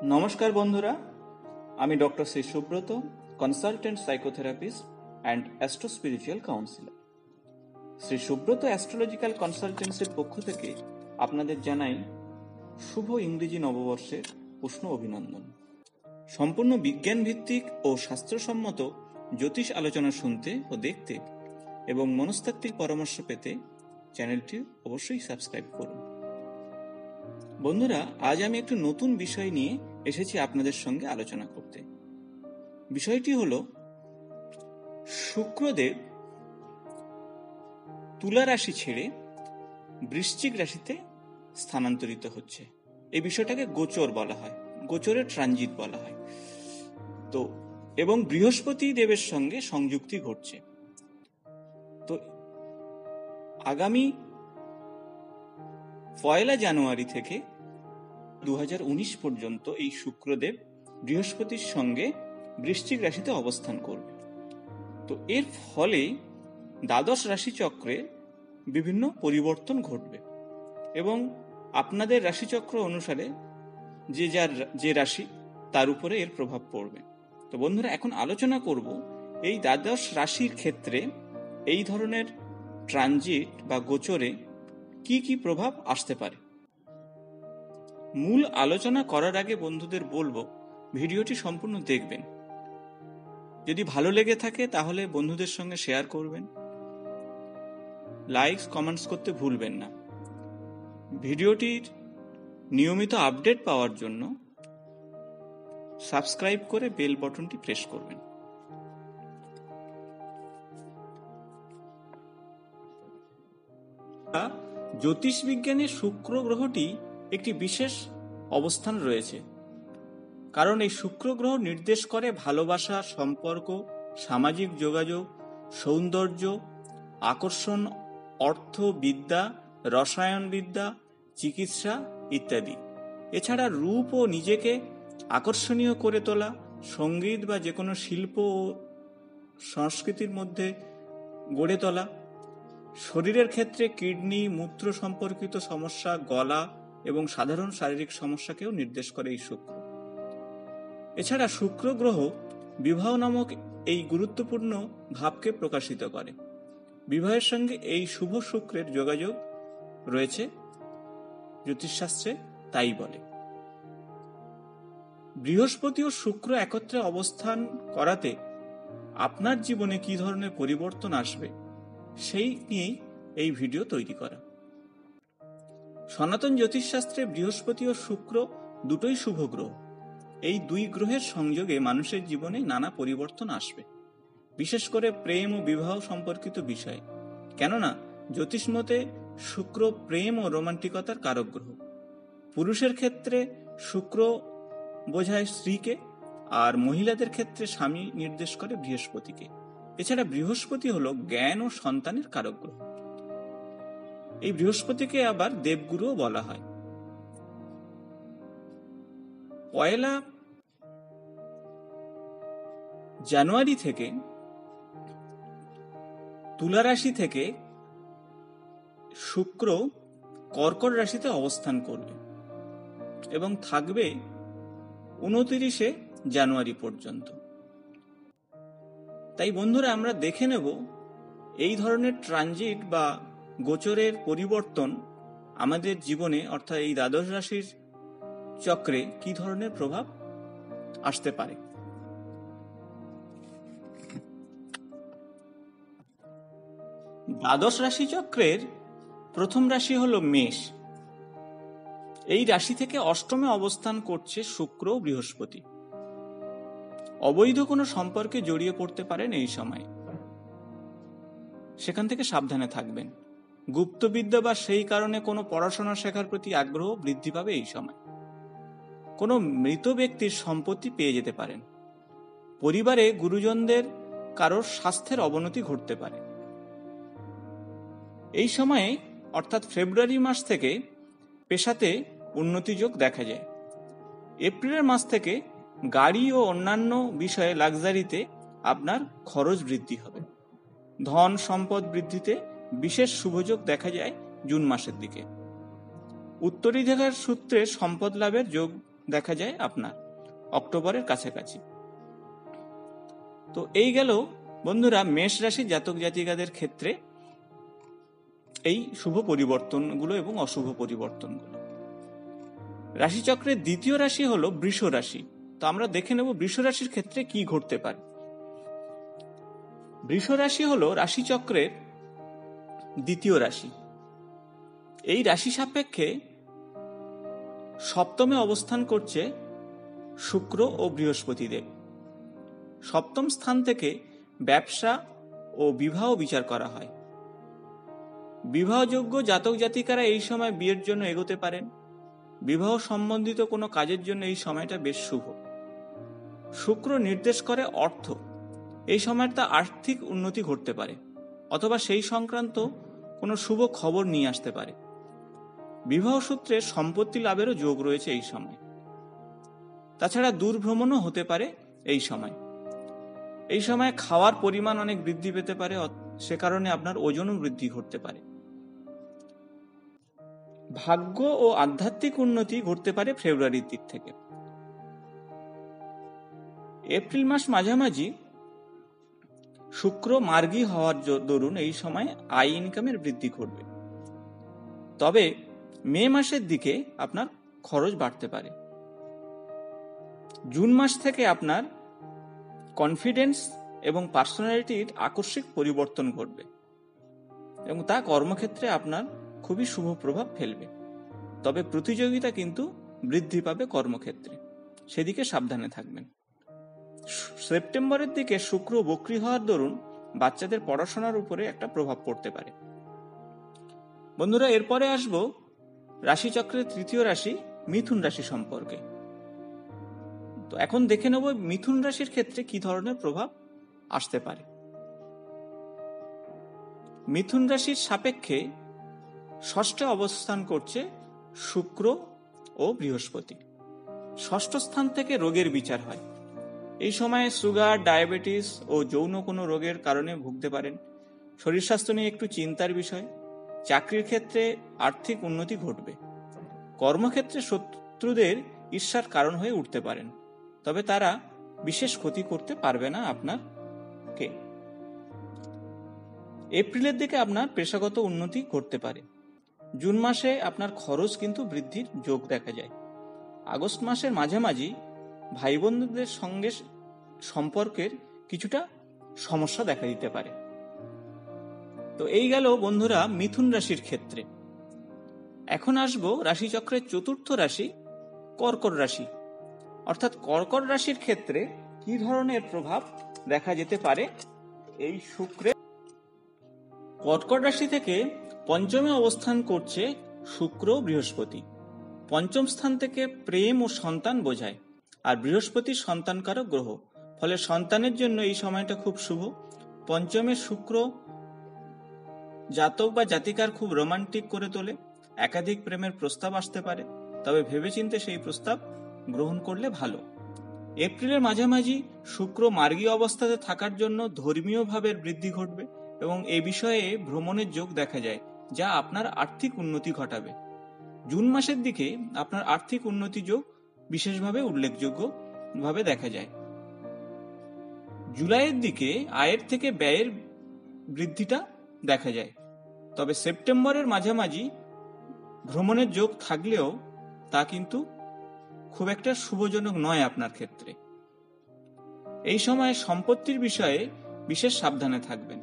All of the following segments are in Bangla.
নমস্কার বন্ধুরা, আমি doctor Shri Subrata, consultant psychotherapist and astro spiritual counsellor. Shri Subrata astrological কনসালটেন্সির পক্ষ থেকে আপনাদের জানাই শুভ ইংরেজি নববর্ষের উষ্ণ অভিনন্দন। সম্পূর্ণ বিজ্ঞান ভিত্তিক ও শাস্ত্রসম্মত জ্যোতিষ আলোচনা শুনতে ও দেখতে এবং মনস্তাত্ত্বিক পরামর্শ পেতে চ্যানেলটি অবশ্যই সাবস্ক্রাইব করুন। বন্ধুরা, আজ আমি একটু নতুন বিষয় নিয়ে এসেছি আপনাদের সঙ্গে আলোচনা করতে। বিষয়টি হলো শুক্রদেব তুলা রাশি ছেড়ে বৃশ্চিক রাশিতে স্থানান্তরিত হচ্ছে। এই বিষয়টাকে গোচর বলা হয়, গোচরের ট্রানজিট বলা হয়। তো এবং বৃহস্পতি দেবের সঙ্গে সংযুক্তি ঘটছে। তো আগামী 1 জানুয়ারি থেকে 2019 পর্যন্ত এই শুক্রদেব বৃহস্পতির সঙ্গে বৃশ্চিক রাশিতে অবস্থান করবে। তো এর ফলে দ্বাদশ রাশিচক্রে বিভিন্ন পরিবর্তন ঘটবে এবং আপনাদের রাশিচক্র অনুসারে যে রাশি তার উপরে এর প্রভাব পড়বে। তো বন্ধুরা, এখন আলোচনা করব এই দ্বাদশ রাশির ক্ষেত্রে এই ধরনের ট্রানজিট বা গোচরে কি কি প্রভাব আসতে পারে। মূল আলোচনা করার আগে বন্ধুদের বলবো ভিডিওটি সম্পূর্ণ দেখবেন। যদি ভালো লেগে থাকে তাহলে বন্ধুদের সঙ্গে শেয়ার করবেন, লাইকস কমেন্টস করতে ভুলবেন না। ভিডিওটির নিয়মিত আপডেট পাওয়ার জন্য সাবস্ক্রাইব করে বেল বাটনটি প্রেস করবেন। জ্যোতিষ বিজ্ঞানে শুক্র গ্রহটি একটি বিশেষ অবস্থান রয়েছে, কারণ এই শুক্র গ্রহ নির্দেশ করে ভালোবাসা, সম্পর্ক, সামাজিক যোগাযোগ, সৌন্দর্য, আকর্ষণ, অর্থ, বিদ্যা, রসায়নবিদ্যা, চিকিৎসা ইত্যাদি। এছাড়া রূপ ও নিজেকে আকর্ষণীয় করে তোলা, সঙ্গীত বা যে কোনো শিল্প ও সংস্কৃতির মধ্যে গড়ে তোলা, শরীরের ক্ষেত্রে কিডনি, মূত্র সম্পর্কিত সমস্যা, গলা এবং সাধারণ শারীরিক সমস্যাকেও নির্দেশ করে এই শুক্র। এছাড়া শুক্র গ্রহ বিবাহ নামক এই গুরুত্বপূর্ণ ভাবকে প্রকাশিত করে। বিবাহের সঙ্গে এই শুভ শুক্রের যোগাযোগ রয়েছে জ্যোতিষশাস্ত্রে তাই বলে। বৃহস্পতি ও শুক্র একত্রে অবস্থান করাতে আপনার জীবনে কি ধরনের পরিবর্তন আসবে সেই নিয়েই এই ভিডিও তৈরি করা। সনাতন জ্যোতিষশাস্ত্রে বৃহস্পতি ও শুক্র দুটোই শুভ গ্রহ। এই দুই গ্রহের সংযোগে মানুষের জীবনে নানা পরিবর্তন আসবে, বিশেষ করে প্রেম ও বিবাহ সম্পর্কিত বিষয়ে। কেননা জ্যোতিষ মতে শুক্র প্রেম ও রোমান্টিকতার কারক গ্রহ। পুরুষের ক্ষেত্রে শুক্র বোঝায় স্ত্রীকে, আর মহিলাদের ক্ষেত্রে স্বামী নির্দেশ করে বৃহস্পতিকে। এছাড়া বৃহস্পতি হলো জ্ঞান ও সন্তানের কারক গ্রহ। এই বৃহস্পতিকে আবার দেবগুরুও বলা হয়। 1 জানুয়ারি থেকে তুলা রাশি থেকে শুক্র কর্কট রাশিতে অবস্থান করবে এবং থাকবে 29 জানুয়ারি পর্যন্ত। তাই বন্ধুরা, আমরা দেখে নেব এই ধরনের ট্রানজিট বা গোচরের পরিবর্তন আমাদের জীবনে, অর্থাৎ এই দ্বাদশ রাশির চক্রে কি ধরনের প্রভাব আসতে পারে। দ্বাদশ রাশি চক্রের প্রথম রাশি হলো মেষ। এই রাশি থেকে অষ্টমে অবস্থান করছে শুক্র ও বৃহস্পতি। অবৈধ কোনো সম্পর্কে জড়িয়ে পড়তে পারেন এই সময়, সেখান থেকে সাবধানে থাকবেন। গুপ্তবিদ্যা বা সেই কারণে কোনো পড়াশোনা শেখার প্রতি আগ্রহ বৃদ্ধি পাবে এই সময়। কোনো মৃত ব্যক্তির সম্পত্তি পেয়ে যেতে পারেন। পরিবারে গুরুজনদের কারোর স্বাস্থ্যের অবনতি ঘটতে পারে। এই সময়ে অর্থাৎ ফেব্রুয়ারি মাস থেকে পেশাতে উন্নতি যোগ দেখা যায়। এপ্রিলের মাস থেকে গাড়ি ও অন্যান্য বিষয়ে লাক্সারিতে আপনার খরচ বৃদ্ধি হবে। ধন সম্পদ বৃদ্ধিতে বিশেষ শুভযোগ দেখা যায় জুন মাসের দিকে। উত্তরাধিকার সূত্রে সম্পদ লাভের যোগ দেখা যায় আপনার অক্টোবরের কাছাকাছি। তো এই গেল বন্ধুরা মেষ রাশির জাতক জাতিকাদের ক্ষেত্রে এই শুভ পরিবর্তনগুলো এবং অশুভ পরিবর্তনগুলো। রাশিচক্রের দ্বিতীয় রাশি হলো বৃষ রাশি। তো আমরা দেখে নেব বৃষ রাশির ক্ষেত্রে কি ঘটতে পারে। বৃষ রাশি হলো রাশিচক্রের দ্বিতীয় রাশি। এই রাশি সাপেক্ষে সপ্তমে অবস্থান করছে শুক্র ও বৃহস্পতি দেব। সপ্তম স্থান থেকে ব্যবসা ও বিবাহ বিচার করা হয়। বিবাহযোগ্য জাতক জাতিকারা এই সময় বিয়ের জন্য এগোতে পারেন। বিবাহ সম্বন্ধিত কোনো কাজের জন্য এই সময়টা বেশ শুভ। শুক্র নির্দেশ করে অর্থ। এই সময়টা আর্থিক উন্নতি ঘটতে পারে অথবা সেই সংক্রান্ত কোনো শুভ খবর নিয়ে আসতে পারে। বিবাহ সূত্রে সম্পত্তি লাভেরও যোগ রয়েছে এই সময়। তাছাড়া দূরভ্রমণও হতে পারে এই সময়। এই সময় খাওয়ার পরিমাণ অনেক বৃদ্ধি পেতে পারে, সে কারণে আপনার ওজনও বৃদ্ধি ঘটতে পারে। ভাগ্য ও আধ্যাত্মিক উন্নতি ঘটতে পারে ফেব্রুয়ারির দিক থেকে। এপ্রিল মাস মাঝামাঝি শুক্র মার্গী হওয়ার দরুন এই সময় আয় ইনকামের বৃদ্ধি ঘটবে। তবে মে মাসের দিকে আপনার খরচ বাড়তে পারে। জুন মাস থেকে আপনার কনফিডেন্স এবং পার্সোনালিটির আকস্মিক পরিবর্তন ঘটবে এবং তা কর্মক্ষেত্রে আপনার খুবই শুভ প্রভাব ফেলবে। তবে প্রতিযোগিতা কিন্তু বৃদ্ধি পাবে কর্মক্ষেত্রে, সেদিকে সাবধানে থাকবেন। সেপ্টেম্বরের দিকে শুক্র বক্রী হওয়ার দরুন বাচ্চাদের পড়াশোনার উপরে একটা প্রভাব পড়তে পারে। বন্ধুরা, এরপরে আসব রাশিচক্রের তৃতীয় রাশি মিথুন রাশি সম্পর্কে। তো এখন দেখে নেব মিথুন রাশির ক্ষেত্রে কি ধরনের প্রভাব আসতে পারে। মিথুন রাশির সাপেক্ষে ষষ্ঠে অবস্থান করছে শুক্র ও বৃহস্পতি। ষষ্ঠ স্থান থেকে রোগের বিচার হয়। এই সময়ে সুগার, ডায়াবেটিস ও যৌন কোনো রোগের কারণে ভুগতে পারেন। শরীর স্বাস্থ্য নিয়ে একটু চিন্তার বিষয়। চাকরির ক্ষেত্রে আর্থিক উন্নতি ঘটবে। কর্মক্ষেত্রে শত্রুদের ঈর্ষার কারণ হয়ে উঠতে পারেন, তবে তারা বিশেষ ক্ষতি করতে পারবে না আপনাকে। এপ্রিলের দিকে আপনার পেশাগত উন্নতি ঘটতে পারে। জুন মাসে আপনার খরচ কিন্তু বৃদ্ধির যোগ দেখা যায়। আগস্ট মাসের মাঝামাঝি ভাই বোনদের সঙ্গে সম্পর্কের কিছুটা সমস্যা দেখা দিতে পারে। তো এই গেল বন্ধুরা মিথুন রাশির ক্ষেত্রে। এখন আসব রাশিচক্রের চতুর্থ রাশি কর্কট রাশি। অর্থাৎ কর্কট রাশির ক্ষেত্রে কি ধরনের প্রভাব দেখা যেতে পারে এই শুক্রের। কর্কট রাশি থেকে পঞ্চমে অবস্থান করছে শুক্র বৃহস্পতি। পঞ্চম স্থান থেকে প্রেম ও সন্তান বোঝায়, আর বৃহস্পতি সন্তানকারক গ্রহ, ফলে সন্তানের জন্য এই সময়টা খুব শুভ। পঞ্চমে শুক্র জাতক বা জাতিকার খুব রোমান্টিক করে তোলে। একাধিক প্রেমের প্রস্তাব আসতে পারে, তবে ভেবেচিন্তে সেই প্রস্তাব গ্রহণ করলে ভালো। এপ্রিলের মাঝামাঝি শুক্র মার্গী অবস্থাতে থাকার জন্য ধর্মীয় ভাবের বৃদ্ধি ঘটবে এবং এ বিষয়ে ভ্রমণের যোগ দেখা যায়, যা আপনার আর্থিক উন্নতি ঘটাবে। জুন মাসের দিকে আপনার আর্থিক উন্নতি যোগ বিশেষভাবে উল্লেখযোগ্য ভাবে দেখা যায়। জুলাইয়ের দিকে আয়ের থেকে ব্যয়ের বৃদ্ধিটা দেখা যায়। তবে সেপ্টেম্বরের মাঝামাঝি ভ্রমণের যোগ থাকলেও তা কিন্তু খুব একটা শুভজনক নয় আপনার ক্ষেত্রে। এই সময়ে সম্পত্তির বিষয়ে বিশেষ সাবধানে থাকবেন।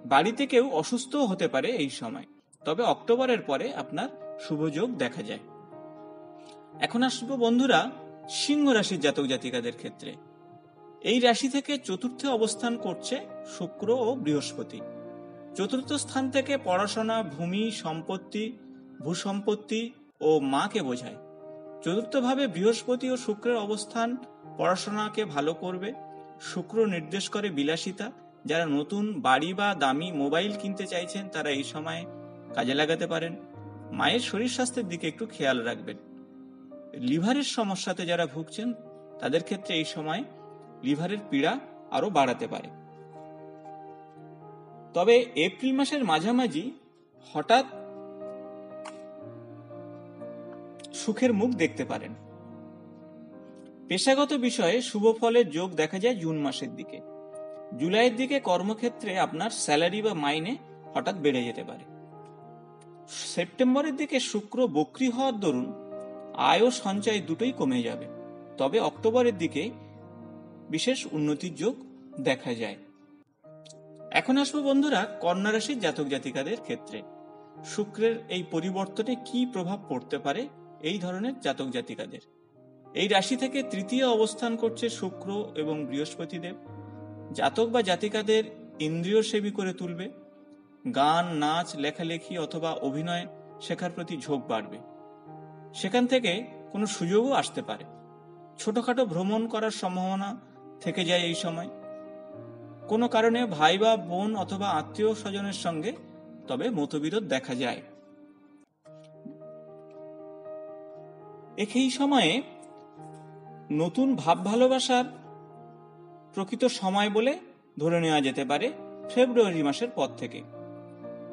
বাড়িতে কেউ অসুস্থও হতে পারে এই সময়, তবে অক্টোবরের পরে আপনার শুভযোগ দেখা যায়। এখন আসবো বন্ধুরা সিংহ রাশির জাতক জাতিকাদের ক্ষেত্রে। এই রাশি থেকে চতুর্থে অবস্থান করছে শুক্র ও বৃহস্পতি। চতুর্থ স্থান থেকে পড়াশোনা, ভূমি, সম্পত্তি, ভূসম্পত্তি ও মাকে বোঝায়। চতুর্থভাবে বৃহস্পতি ও শুক্রের অবস্থান পড়াশোনাকে ভালো করবে। শুক্র নির্দেশ করে বিলাসিতা। যারা নতুন বাড়ি বা দামি মোবাইল কিনতে চাইছেন তারা এই সময় কাজে লাগাতে পারেন। মায়ের শরীর স্বাস্থ্যের দিকে একটু খেয়াল রাখবেন। লিভারের সমস্যাতে যারা ভুগছেন তাদের ক্ষেত্রে এই সময় লিভারের পীড়া আরো বাড়াতে পারে। তবে এপ্রিল মাসের মাঝামাঝি হঠাৎ সুখের মুখ দেখতে পারেন। পেশাগত বিষয়ে শুভ ফলের যোগ দেখা যায় জুন মাসের দিকে। জুলাইয়ের দিকে কর্মক্ষেত্রে আপনার স্যালারি বা মাইনে হঠাৎ বেড়ে যেতে পারে। সেপ্টেম্বরের দিকে শুক্র বক্রী হওয়ার দরুন আয় ও সঞ্চয় দুটোই কমে যাবে। তবে অক্টোবরের দিকে বিশেষ উন্নতির যোগ দেখা যায়। এখন আসবো বন্ধুরা কন্যা রাশির জাতক জাতিকাদের ক্ষেত্রে শুক্রের এই পরিবর্তনে কি প্রভাব পড়তে পারে এই ধরনের জাতক জাতিকাদের। এই রাশি থেকে তৃতীয় অবস্থান করছে শুক্র এবং বৃহস্পতি দেব। জাতক বা জাতিকাদের ইন্দ্রিয় সেবী করে তুলবে। গান, নাচ, লেখালেখি অথবা অভিনয় শেখার প্রতি ঝোঁক বাড়বে। সেখান থেকে কোনো সুযোগও আসতে পারে। ছোটখাটো ভ্রমণ করার সম্ভাবনা থেকে যায় এই সময়। কোনো কারণে ভাই বা বোন অথবা আত্মীয় স্বজনের সঙ্গে তবে মতবিরোধ দেখা যায়। এই সময়ে নতুন ভাব ভালোবাসার প্রকৃত সময় বলে ধরে নেওয়া যেতে পারে ফেব্রুয়ারি মাসের পর থেকে।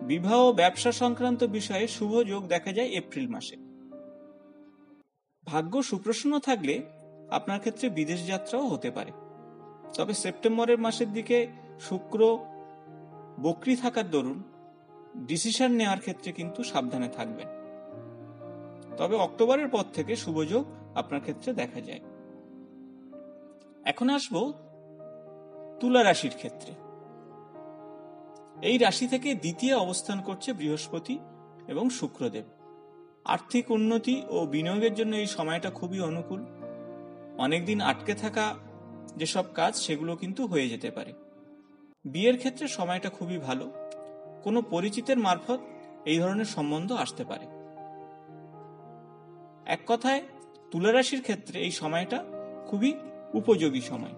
বিবাহ ও ব্যবসা সংক্রান্ত বিষয়ে শুভ যোগ দেখা যায় এপ্রিল মাসে। ভাগ্য সুপ্রসন্ন থাকলে আপনার ক্ষেত্রে বিদেশ যাত্রাও হতে পারে। তবে সেপ্টেম্বরের মাসের দিকে শুক্র বক্রী থাকার দরুন ডিসিশন নেওয়ার ক্ষেত্রে কিন্তু সাবধানে থাকবেন। তবে অক্টোবরের পর থেকে শুভযোগ আপনার ক্ষেত্রে দেখা যায়। এখন আসবো তুলা রাশির ক্ষেত্রে। এই রাশি থেকে দ্বিতীয় অবস্থান করছে বৃহস্পতি এবং শুক্রদেব। আর্থিক উন্নতি ও বিনিয়োগের জন্য এই সময়টা খুবই অনুকূল। অনেকদিন আটকে থাকা যেসব কাজ সেগুলো কিন্তু হয়ে যেতে পারে। বিয়ের ক্ষেত্রে সময়টা খুবই ভালো। কোনো পরিচিতের মারফত এই ধরনের সম্বন্ধ আসতে পারে। এক কথায় তুলা রাশির ক্ষেত্রে এই সময়টা খুবই উপযোগী সময়।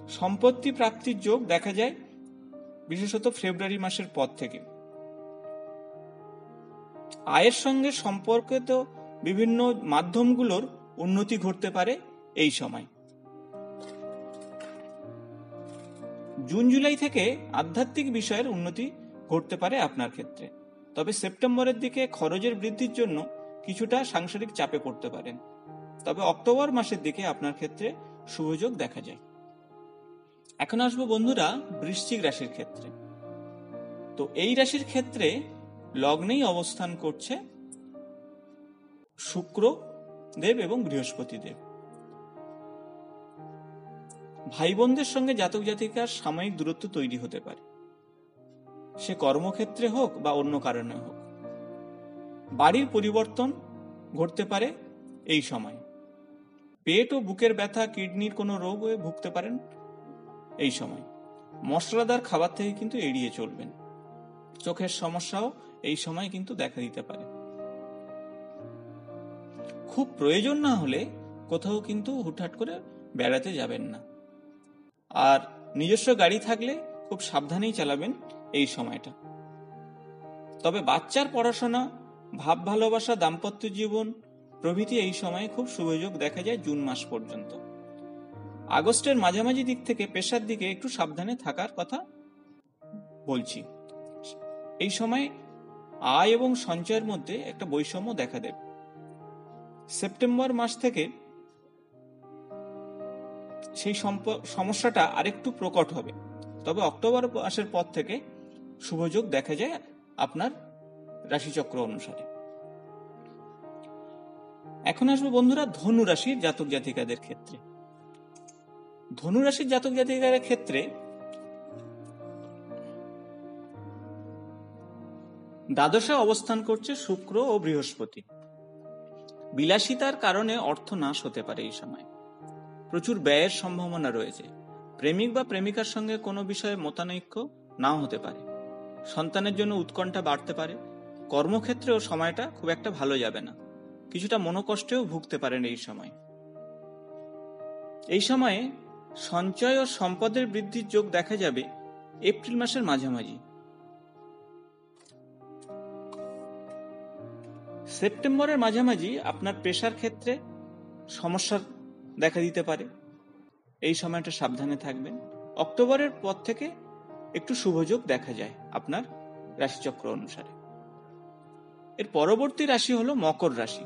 সম্পত্তি প্রাপ্তির যোগ দেখা যায় বিশেষত ফেব্রুয়ারি মাসের পর থেকে। আয়ের সঙ্গে সম্পর্কিত বিভিন্ন মাধ্যমগুলোর উন্নতি ঘটতে পারে এই সময়। জুন জুলাই থেকে আধ্যাত্মিক বিষয়ের উন্নতি ঘটতে পারে আপনার ক্ষেত্রে। তবে সেপ্টেম্বরের দিকে খরচের বৃদ্ধির জন্য কিছুটা সাংসারিক চাপে পড়তে পারেন। তবে অক্টোবর মাসের দিকে আপনার ক্ষেত্রে শুভযোগ দেখা যায়। এখন আসবো বন্ধুরা বৃশ্চিক রাশির ক্ষেত্রে। তো এই রাশির ক্ষেত্রে লগ্নেই অবস্থান করছে শুক্র দেব এবং বৃহস্পতি দেব। ভাই বোনদের সঙ্গে জাতক জাতিকার সাময়িক দূরত্ব তৈরি হতে পারে, সে কর্মক্ষেত্রে হোক বা অন্য কারণে হোক। বাড়ির পরিবর্তন ঘটতে পারে এই সময়। পেট ও বুকের ব্যথা, কিডনির কোনো রোগ হয়ে ভুগতে পারেন এই সময়। মশলাদার খাবার থেকে কিন্তু এড়িয়ে চলবেন। চোখের সমস্যাও এই সময় কিন্তু দেখা দিতে পারে। খুব প্রয়োজন না হলে কোথাও কিন্তু হুটহাট করে বেড়াতে যাবেন না। আর নিজস্ব গাড়ি থাকলে খুব সাবধানেই চালাবেন এই সময়টা। তবে বাচ্চার পড়াশোনা, ভাব ভালোবাসা, দাম্পত্য জীবন প্রভৃতি এই সময়ে খুব শুভযোগ দেখা যায় জুন মাস পর্যন্ত। আগস্টের মাঝামাঝি দিক থেকে পেশার দিকে একটু সাবধানে থাকার কথা বলছি। এই সময় আয় এবং সঞ্চয়ের মধ্যে একটা বৈষম্য দেখা দেবে। সেপ্টেম্বর মাস থেকে সেই সমস্যাটা আরেকটু প্রকট হবে। তবে অক্টোবর মাসের পর থেকে শুভযোগ দেখা যায় আপনার রাশিচক্র অনুসারে। এখন আসবো বন্ধুরা ধনু রাশির জাতক জাতিকাদের ক্ষেত্রে। ধনু রাশির জাতক জাতিকাদের ক্ষেত্রে দ্বাদশে অবস্থান করছে শুক্র ও বৃহস্পতি। বিলাসিতার কারণে অর্থ নাশ হতে পারে এই সময়। প্রচুর ব্যয়ের সম্ভাবনা রয়েছে। প্রেমিক বা প্রেমিকার সঙ্গে কোনো বিষয়ে মতানৈক্য নাও হতে পারে। সন্তানের জন্য উৎকণ্ঠা বাড়তে পারে। কর্মক্ষেত্রেও সময়টা খুব একটা ভালো যাবে না। কিছুটা মনোকষ্টেও ভুগতে পারেন এই সময়। এই সময়ে সঞ্চয় ও সম্পদের বৃদ্ধির যোগ দেখা যাবে এপ্রিল মাসের মাঝামাঝি। সেপ্টেম্বরের মাঝামাঝি আপনার পেশার ক্ষেত্রে সমস্যা দেখা দিতে পারে। এই সময়টা সাবধানে থাকবেন। অক্টোবরের পর থেকে একটু শুভযোগ দেখা যায় আপনার রাশিচক্র অনুসারে। এর পরবর্তী রাশি হলো মকর রাশি।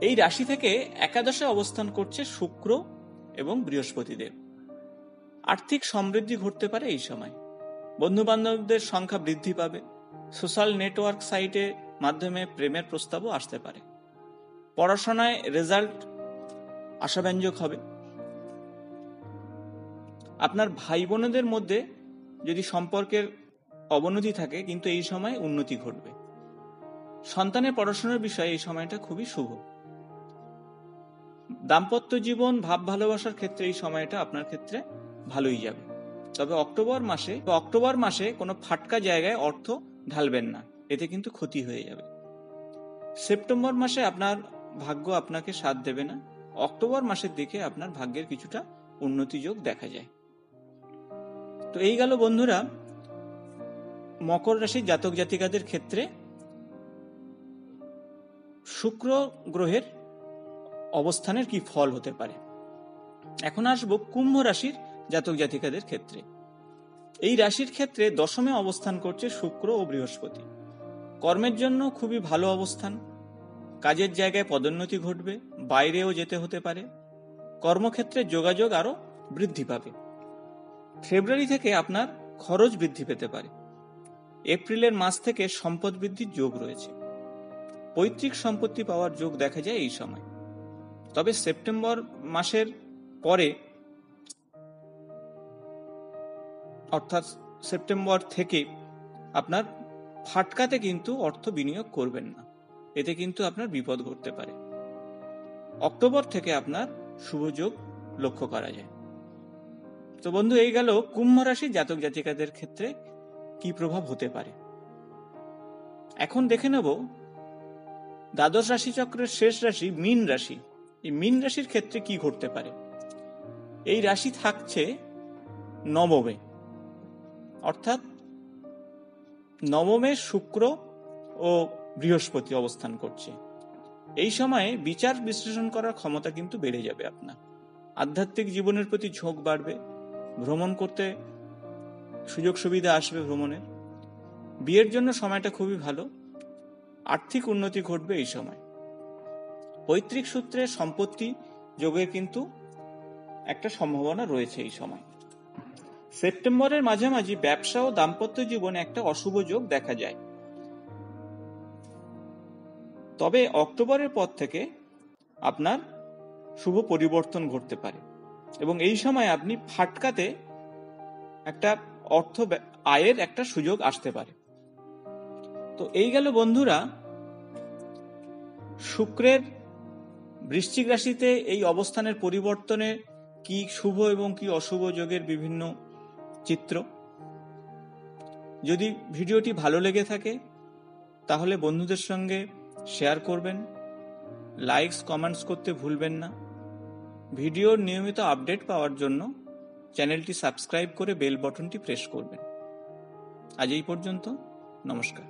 এই রাশি থেকে একাদশে অবস্থান করছে শুক্র এবং বৃহস্পতিদেব। আর্থিক সমৃদ্ধি ঘটতে পারে এই সময়, বন্ধু বান্ধবদের সংখ্যা বৃদ্ধি পাবে, সোশ্যাল নেটওয়ার্ক সাইটে মাধ্যমে প্রেমের প্রস্তাবও আসতে পারে, পড়াশোনায় রেজাল্ট আশাব্যঞ্জক হবে। আপনার ভাই বোনদের মধ্যে যদি সম্পর্কের অবনতি থাকে, কিন্তু এই সময় উন্নতি ঘটবে। সন্তানের পড়াশোনার বিষয়ে এই সময়টা খুবই শুভ। দাম্পত্য জীবন, ভাব ভালোবাসার ক্ষেত্রে এই সময়টা আপনার ক্ষেত্রে ভালোই যাবে। তবে অক্টোবর মাসে কোনো ফাটকা জায়গায় অর্থ ঢালবেন না, এতে কিন্তু ক্ষতি হয়ে যাবে। সেপ্টেম্বর মাসে আপনার ভাগ্য আপনাকে সাথ দেবে না। অক্টোবর মাসের দিকে আপনার ভাগ্যের কিছুটা উন্নতি যোগ দেখা যায়। তো এই গেল বন্ধুরা মকর রাশির জাতক জাতিকাদের ক্ষেত্রে শুক্র গ্রহের অবস্থানের কি ফল হতে পারে। এখন আসবো কুম্ভ রাশির জাতক জাতিকাদের ক্ষেত্রে। এই রাশির ক্ষেত্রে দশমে অবস্থান করছে শুক্র ও বৃহস্পতি। কর্মের জন্য খুবই ভালো অবস্থান, কাজের জায়গায় পদোন্নতি ঘটবে, বাইরেও যেতে হতে পারে, কর্মক্ষেত্রে যোগাযোগ আরো বৃদ্ধি পাবে। ফেব্রুয়ারি থেকে আপনার খরচ বৃদ্ধি পেতে পারে। এপ্রিলের মাস থেকে সম্পদ বৃদ্ধির যোগ রয়েছে, পৈতৃক সম্পত্তি পাওয়ার যোগ দেখা যায় এই সময়। তবে সেপ্টেম্বর মাসের পরে, অর্থাৎ সেপ্টেম্বর থেকে আপনার ফাটকাতে কিন্তু অর্থ বিনিয়োগ করবেন না, এতে কিন্তু আপনার বিপদ ঘটতে পারে। অক্টোবর থেকে আপনার শুভ যোগ লক্ষ্য করা যায়। তো বন্ধু, এই গেল কুম্ভ রাশির জাতক জাতিকাদের ক্ষেত্রে কি প্রভাব হতে পারে। এখন দেখে নেব দ্বাদশ রাশি চক্রের শেষ রাশি মীন রাশি। এই মীন রাশির ক্ষেত্রে কি ঘটতে পারে। এই রাশি থাকছে নবমে, অর্থাৎ নবমে শুক্র ও বৃহস্পতি অবস্থান করছে। এই সময়ে বিচার বিশ্লেষণ করার ক্ষমতা কিন্তু বেড়ে যাবে আপনার। আধ্যাত্মিক জীবনের প্রতি ঝোঁক বাড়বে, ভ্রমণ করতে সুযোগ সুবিধা আসবে ভ্রমণের। বিয়ের জন্য সময়টা খুবই ভালো, আর্থিক উন্নতি ঘটবে এই সময়। পৈতৃক সূত্রে সম্পত্তি যোগের কিন্তু একটা সম্ভাবনা রয়েছে এই সময়। সেপ্টেম্বরের মাঝামাঝি ব্যবসা ও দাম্পত্য জীবনে একটা অশুভ যোগ দেখা যায়। তবে অক্টোবরের পর থেকে আপনার শুভ পরিবর্তন ঘটতে পারে এবং এই সময় আপনি ফাটকাতে একটা অর্থ আয়ের একটা সুযোগ আসতে পারে। তো এই গেল বন্ধুরা শুক্রের বৃশ্চিক রাশিতে এই অবস্থানের পরিবর্তনে কি শুভ এবং কি অশুভ যোগের বিভিন্ন চিত্র। যদি ভিডিওটি ভালো লেগে থাকে তাহলে বন্ধুদের সঙ্গে শেয়ার করবেন, লাইকস কমেন্টস করতে ভুলবেন না। ভিডিওর নিয়মিত আপডেট পাওয়ার জন্য চ্যানেলটি সাবস্ক্রাইব করে বেল বাটনটি প্রেস করবেন। আজ এই পর্যন্ত, নমস্কার।